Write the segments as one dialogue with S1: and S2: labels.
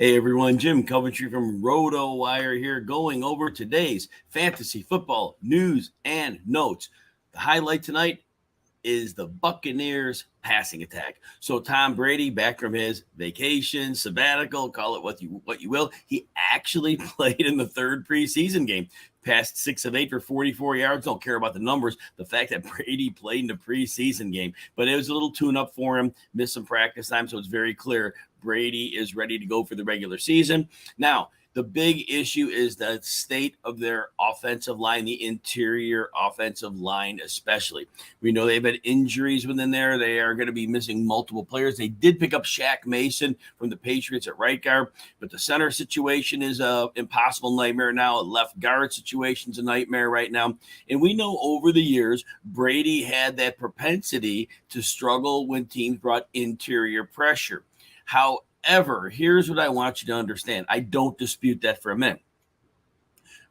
S1: Hey everyone, Jim Coventry from RotoWire here, going over today's fantasy football news and notes. The highlight tonight is the Buccaneers passing attack. So Tom Brady, back from his vacation, sabbatical, call it what you will, he actually played in the third preseason game. Passed 6 of 8 for 44 yards. Don't care about the numbers. The fact that Brady played in the preseason game, but it was a little tune-up for him. Missed some practice time, so it's very clear Brady is ready to go for the regular season. Now, the big issue is the state of their offensive line, the interior offensive line especially. We know they've had injuries within there. They are going to be missing multiple players. They did pick up Shaq Mason from the Patriots at right guard, but the center situation is an impossible nightmare now. A left guard situation is a nightmare right now. And we know over the years, Brady had that propensity to struggle when teams brought interior pressure. However, here's what I want you to understand. I don't dispute that for a minute.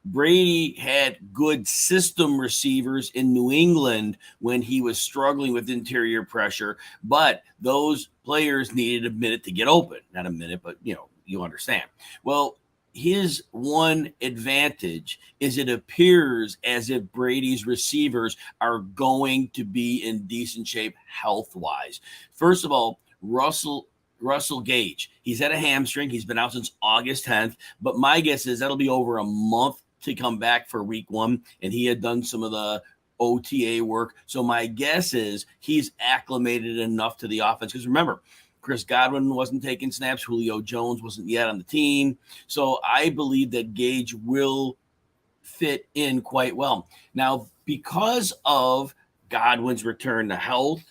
S1: Brady had good system receivers in New England when he was struggling with interior pressure, but those players needed a minute to get open. Not a minute, but you understand. Well, his one advantage is it appears as if Brady's receivers are going to be in decent shape health-wise. First of all, Russell Gage, he's had a hamstring. He's been out since August 10th, but my guess is that'll be over a month to come back for week 1, and he had done some of the OTA work. So my guess is he's acclimated enough to the offense, because remember, Chris Godwin wasn't taking snaps. Julio Jones wasn't yet on the team. So I believe that Gage will fit in quite well. Now, because of Godwin's return to health,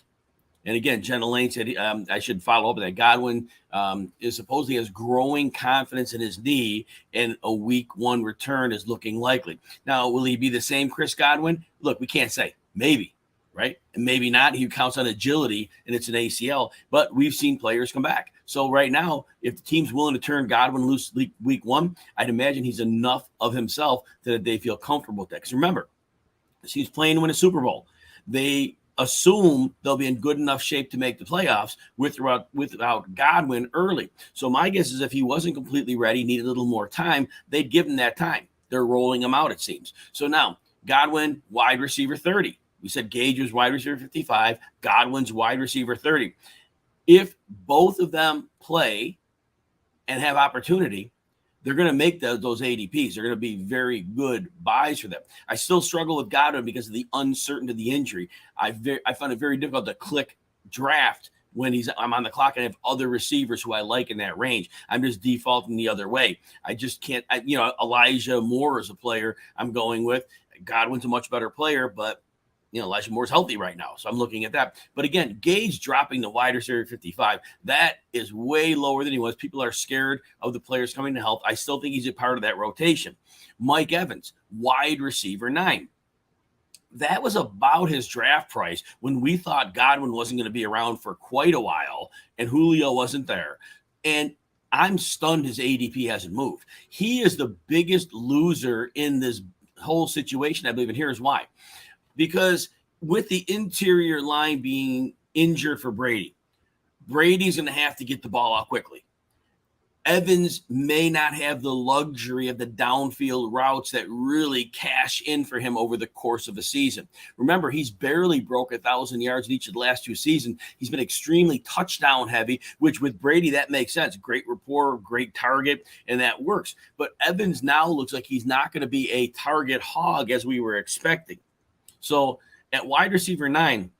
S1: and again, Jenna Lane said I should follow up with that. Godwin is supposedly has growing confidence in his knee, and a week 1 return is looking likely. Now, will he be the same Chris Godwin? Look, we can't say. Maybe, right? And maybe not. He counts on agility, and it's an ACL. But we've seen players come back. So right now, if the team's willing to turn Godwin loose week 1, I'd imagine he's enough of himself that they feel comfortable with that. Because remember, he's playing to win a Super Bowl. They assume they'll be in good enough shape to make the playoffs without Godwin early. So my guess is if he wasn't completely ready, needed a little more time, they'd give him that time. They're rolling him out, it seems. So now, Godwin, wide receiver 30. We said Gage was wide receiver 55. Godwin's wide receiver 30. If both of them play and have opportunity, they're going to make those ADPs. They're going to be very good buys for them. I still struggle with Godwin because of the uncertainty of the injury. I find it very difficult to click draft when I'm on the clock and I have other receivers who I like in that range. I'm just defaulting the other way. I just can't. Elijah Moore is a player I'm going with. Godwin's a much better player, but Elijah Moore's healthy right now, so I'm looking at that. But again, Gage dropping the wide receiver 55, that is way lower than he was. People are scared of the players coming to health. I still think he's a part of that rotation. Mike Evans, wide receiver 9. That was about his draft price when we thought Godwin wasn't going to be around for quite a while and Julio wasn't there. And I'm stunned his ADP hasn't moved. He is the biggest loser in this whole situation, I believe, and here's why. Because with the interior line being injured for Brady, Brady's going to have to get the ball out quickly. Evans may not have the luxury of the downfield routes that really cash in for him over the course of a season. Remember, he's barely broke 1,000 yards in each of the last 2 seasons. He's been extremely touchdown heavy, which with Brady, that makes sense. Great rapport, great target, and that works. But Evans now looks like he's not going to be a target hog as we were expecting. So at wide receiver 9,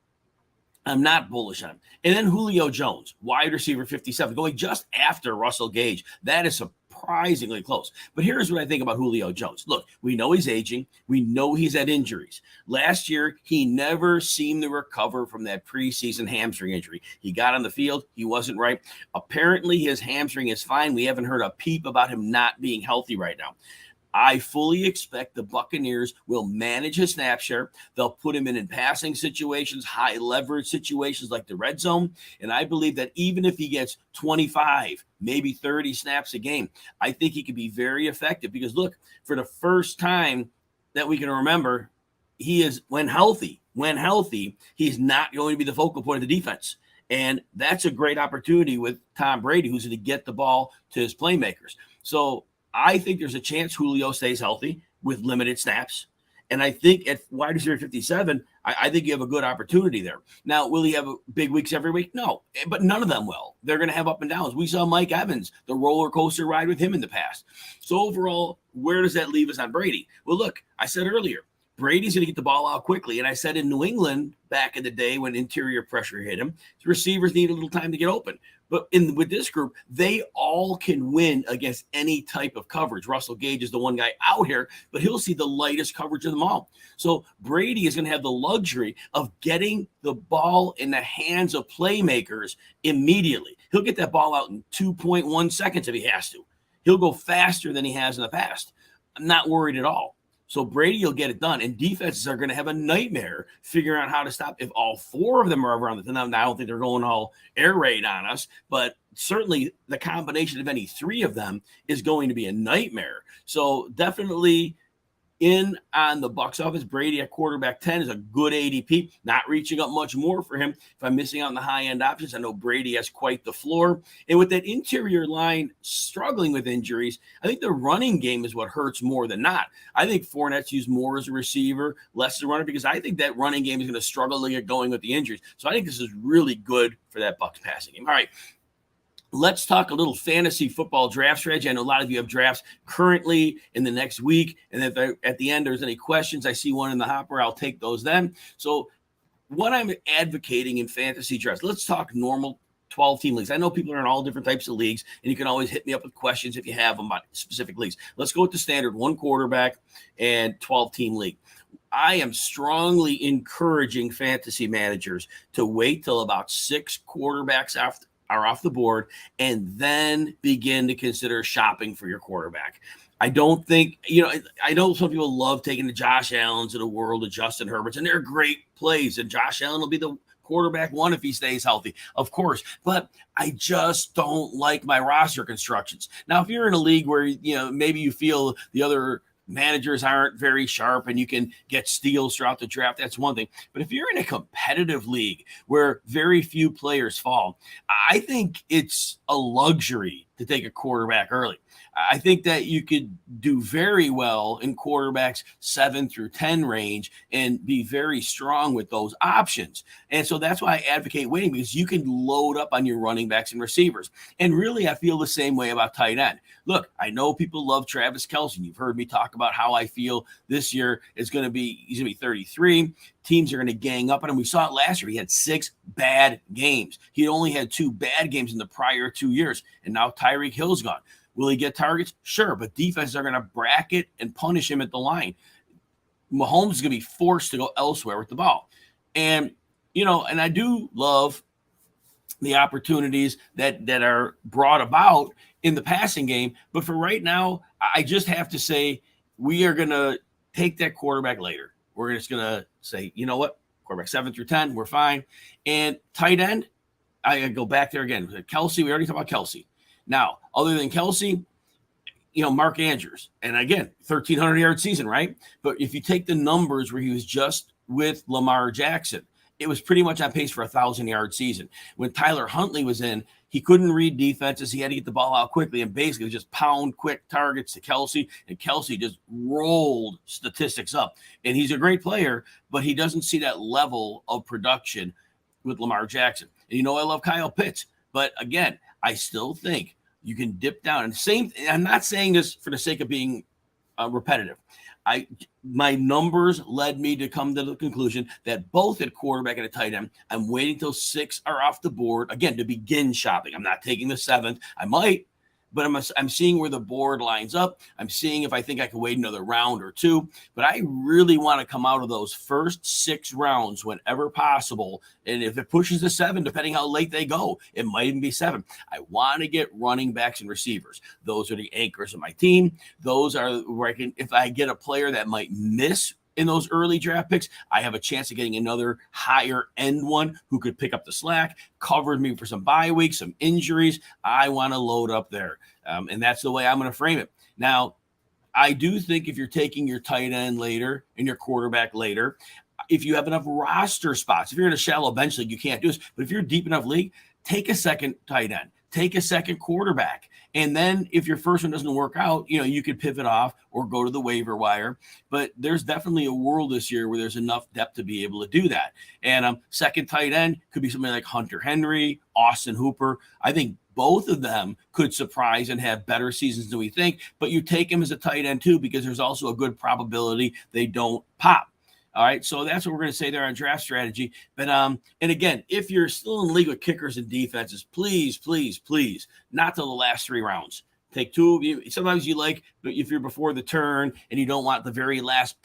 S1: I'm not bullish on him. And then Julio Jones, wide receiver 57, going just after Russell Gage. That is surprisingly close. But here's what I think about Julio Jones. Look, we know he's aging. We know he's had injuries. Last year, he never seemed to recover from that preseason hamstring injury. He got on the field. He wasn't right. Apparently, his hamstring is fine. We haven't heard a peep about him not being healthy right now. I fully expect the Buccaneers will manage his snap share. They'll put him in passing situations, high leverage situations like the red zone. And I believe that even if he gets 25, maybe 30 snaps a game, I think he could be very effective because, look, for the first time that we can remember, he is, when healthy, he's not going to be the focal point of the defense. And that's a great opportunity with Tom Brady, who's going to get the ball to his playmakers. So I think there's a chance Julio stays healthy with limited snaps. And I think at wide receiver 57, I think you have a good opportunity there. Now, will he have big weeks every week? No, but none of them will. They're going to have up and downs. We saw Mike Evans, the roller coaster ride with him in the past. So overall, where does that leave us on Brady? Well, look, I said earlier, Brady's going to get the ball out quickly. And I said in New England back in the day when interior pressure hit him, the receivers need a little time to get open. But with this group, they all can win against any type of coverage. Russell Gage is the one guy out here, but he'll see the lightest coverage of them all. So Brady is going to have the luxury of getting the ball in the hands of playmakers immediately. He'll get that ball out in 2.1 seconds if he has to. He'll go faster than he has in the past. I'm not worried at all. So Brady will get it done, and defenses are going to have a nightmare figuring out how to stop if all four of them are around the. Now, I don't think they're going all air raid on us, but certainly the combination of any three of them is going to be a nightmare. So definitely in on the Bucs office. Brady at quarterback 10 is a good ADP, not reaching up much more for him. If I'm missing out on the high-end options, I know Brady has quite the floor. And with that interior line struggling with injuries, I think the running game is what hurts more than not. I think Fournette's used more as a receiver, less as a runner, because I think that running game is going to struggle to get going with the injuries. So I think this is really good for that Bucs passing game. All right. Let's talk a little fantasy football draft strategy. I know a lot of you have drafts currently in the next week. And if at the end there's any questions, I see one in the hopper, I'll take those then. So what I'm advocating in fantasy drafts, let's talk normal 12-team leagues. I know people are in all different types of leagues, and you can always hit me up with questions if you have them about specific leagues. Let's go with the standard 1 quarterback and 12-team league. I am strongly encouraging fantasy managers to wait till about 6 quarterbacks are off the board and then begin to consider shopping for your quarterback. I don't think, I know some people love taking the Josh Allens of the world, the Justin Herberts, and they're great plays. And Josh Allen will be the quarterback 1 if he stays healthy, of course. But I just don't like my roster constructions. Now, if you're in a league where, maybe you feel the other managers aren't very sharp and you can get steals throughout the draft, that's one thing. But if you're in a competitive league where very few players fall, I think it's a luxury to take a quarterback early. I think that you could do very well in quarterbacks 7 through 10 range and be very strong with those options. And so that's why I advocate waiting, because you can load up on your running backs and receivers. And really, I feel the same way about tight end. Look, I know people love Travis Kelce. You've heard me talk about how I feel this year he's going to be 33. Teams are going to gang up on him. We saw it last year. He had 6 bad games. He only had 2 bad games in the prior 2 years. And now Tyreek Hill's gone. Will he get targets? Sure, but defenses are going to bracket and punish him at the line. Mahomes is going to be forced to go elsewhere with the ball. And, and I do love the opportunities that are brought about in the passing game. But for right now, I just have to say we are going to take that quarterback later. We're just going to say, you know what? Quarterback 7 through 10, we're fine. And tight end, I go back there again. Kelce, we already talked about Kelce. Now, other than Kelce, Mark Andrews. And again, 1,300-yard season, right? But if you take the numbers where he was just with Lamar Jackson, it was pretty much on pace for a 1,000-yard season. When Tyler Huntley was in, he couldn't read defenses. He had to get the ball out quickly and basically just pound quick targets to Kelce. And Kelce just rolled statistics up. And he's a great player, but he doesn't see that level of production with Lamar Jackson. And I love Kyle Pitts. But again, I still think you can dip down. And I'm not saying this for the sake of being repetitive. My numbers led me to come to the conclusion that both at quarterback and at tight end, I'm waiting till 6 are off the board, again, to begin shopping. I'm not taking the 7th. I might, but I'm seeing where the board lines up. I'm seeing if I think I can wait another round or 2. But I really want to come out of those first 6 rounds whenever possible. And if it pushes to 7, depending how late they go, it might even be 7. I want to get running backs and receivers. Those are the anchors of my team. Those are where if I get a player that might miss in those early draft picks, I have a chance of getting another higher end one who could pick up the slack, covered me for some bye weeks, some injuries. I want to load up there. And that's the way I'm going to frame it. Now, I do think if you're taking your tight end later and your quarterback later, If you have enough roster spots, if you're in a shallow bench league, you can't do this. But if you're deep enough league, take a second tight end, take a second quarterback. And then if your first one doesn't work out, you could pivot off or go to the waiver wire. But there's definitely a world this year where there's enough depth to be able to do that. And second tight end could be somebody like Hunter Henry, Austin Hooper. I think both of them could surprise and have better seasons than we think. But you take them as a tight end too, because there's also a good probability they don't pop. All right, so that's what we're going to say there on draft strategy. But and again, if you're still in the league with kickers and defenses, please, please, please, not till the last 3 rounds. Take 2 of you. Sometimes you like, if you're before the turn and you don't want the very last,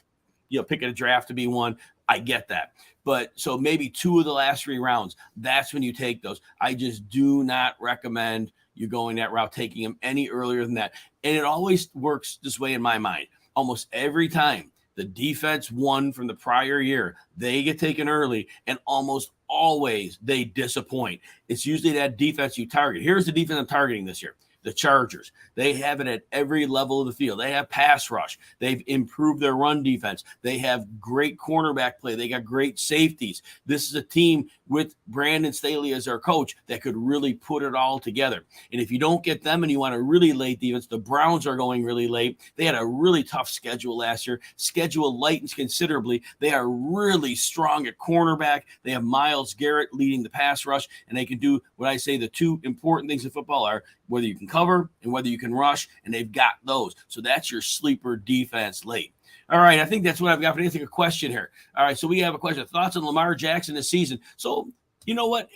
S1: pick of the draft to be one. I get that. But so maybe 2 of the last 3 rounds. That's when you take those. I just do not recommend you going that route, taking them any earlier than that. And it always works this way in my mind. Almost every time the defense won from the prior year, they get taken early, and almost always they disappoint. It's usually that defense you target. Here's the defense I'm targeting this year. The Chargers. They have it at every level of the field. They have pass rush. They've improved their run defense. They have great cornerback play. They got great safeties. This is a team with Brandon Staley as their coach that could really put it all together. And if you don't get them and you want a really late defense, the Browns are going really late. They had a really tough schedule last year. Schedule lightens considerably. They are really strong at cornerback. They have Myles Garrett leading the pass rush, and they can do what I say the 2 important things in football are whether you can cover and whether you can rush, and they've got those. So that's your sleeper defense late. All right, I think that's what I've got for anything. A question here. All right, so we have a question. Thoughts on Lamar Jackson this season? So, you know what?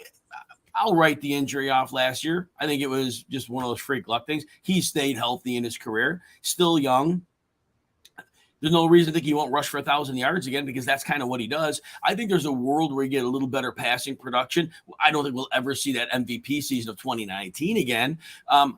S1: I'll write the injury off last year. I think it was just one of those freak luck things. He stayed healthy in his career, still young. There's no reason to think he won't rush for 1,000 yards again, because that's kind of what he does. I think there's a world where you get a little better passing production. I don't think we'll ever see that MVP season of 2019 again.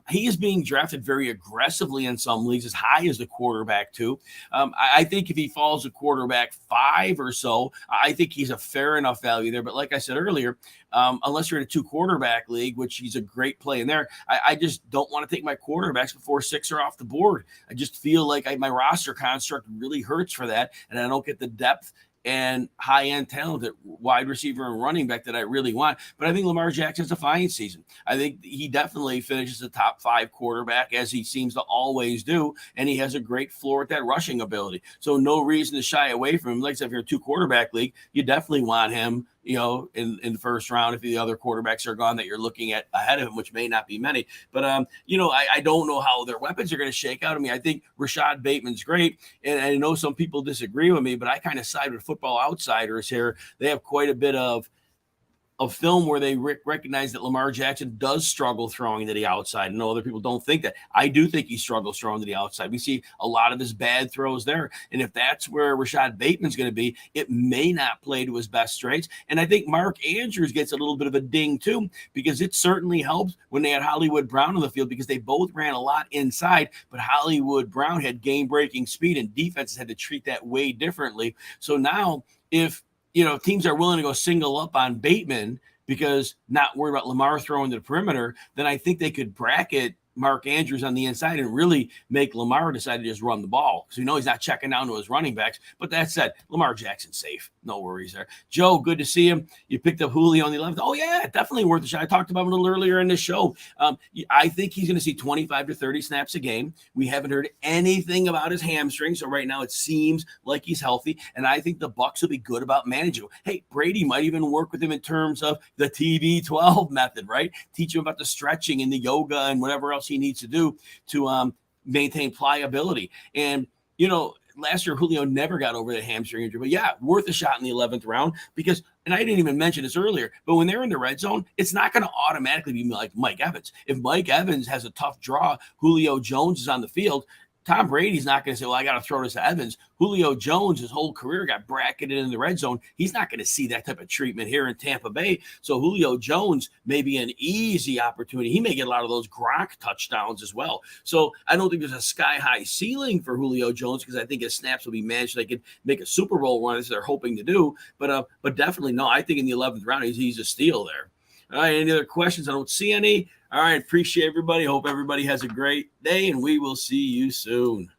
S1: He is being drafted very aggressively in some leagues, as high as the quarterback too. I think if he falls to quarterback 5 or so, I think he's a fair enough value there. But like I said earlier, unless you're in a 2 quarterback league, which he's a great play in there, I just don't want to take my quarterbacks before 6 are off the board. I just feel like my roster construct really hurts for that, and I don't get the depth and high-end talent at wide receiver and running back that I really want. But I think Lamar Jackson's a fine season. I think he definitely finishes the top 5 quarterback, as he seems to always do, and he has a great floor at that rushing ability. So no reason to shy away from him. Like I said, if you're a 2 quarterback league, you definitely want him, in the first round if the other quarterbacks are gone that you're looking at ahead of him, which may not be many. But, I don't know how their weapons are going to shake out. I mean, I think Rashad Bateman's great, and I know some people disagree with me, but I kind of side with Football Outsiders here. They have quite a bit of film where they recognize that Lamar Jackson does struggle throwing to the outside. I know other people don't think that. I do think he struggles throwing to the outside. We see a lot of his bad throws there. And if that's where Rashad Bateman's going to be, it may not play to his best strengths. And I think Mark Andrews gets a little bit of a ding too, because it certainly helped when they had Hollywood Brown on the field, because they both ran a lot inside, but Hollywood Brown had game-breaking speed, and defenses had to treat that way differently. So now if teams are willing to go single up on Bateman because not worried about Lamar throwing to the perimeter, then I think they could bracket Mark Andrews on the inside and really make Lamar decide to just run the ball, because we know he's not checking down to his running backs. But that said, Lamar Jackson's safe. No worries there. Joe, good to see him. You picked up Julio on the 11th. Oh, yeah, definitely worth a shot. I talked about him a little earlier in this show. I think he's going to see 25 to 30 snaps a game. We haven't heard anything about his hamstring, so right now it seems like he's healthy, and I think the Bucs will be good about managing him. Hey, Brady might even work with him in terms of the TB12 method, right? Teach him about the stretching and the yoga and whatever else he needs to do to maintain pliability. And, last year Julio never got over the hamstring injury, but yeah, worth a shot in the 11th round, because, and I didn't even mention this earlier, but when they're in the red zone, it's not going to automatically be like Mike Evans. If Mike Evans has a tough draw, Julio Jones is on the field, Tom Brady's not going to say, well, I got to throw this to Evans. Julio Jones, his whole career, got bracketed in the red zone. He's not going to see that type of treatment here in Tampa Bay. So Julio Jones may be an easy opportunity. He may get a lot of those Gronk touchdowns as well. So I don't think there's a sky-high ceiling for Julio Jones, because I think his snaps will be managed. They could make a Super Bowl run, as they're hoping to do. But definitely, no, I think in the 11th round, he's a steal there. All right, any other questions? I don't see any. All right, appreciate everybody. Hope everybody has a great day, and we will see you soon.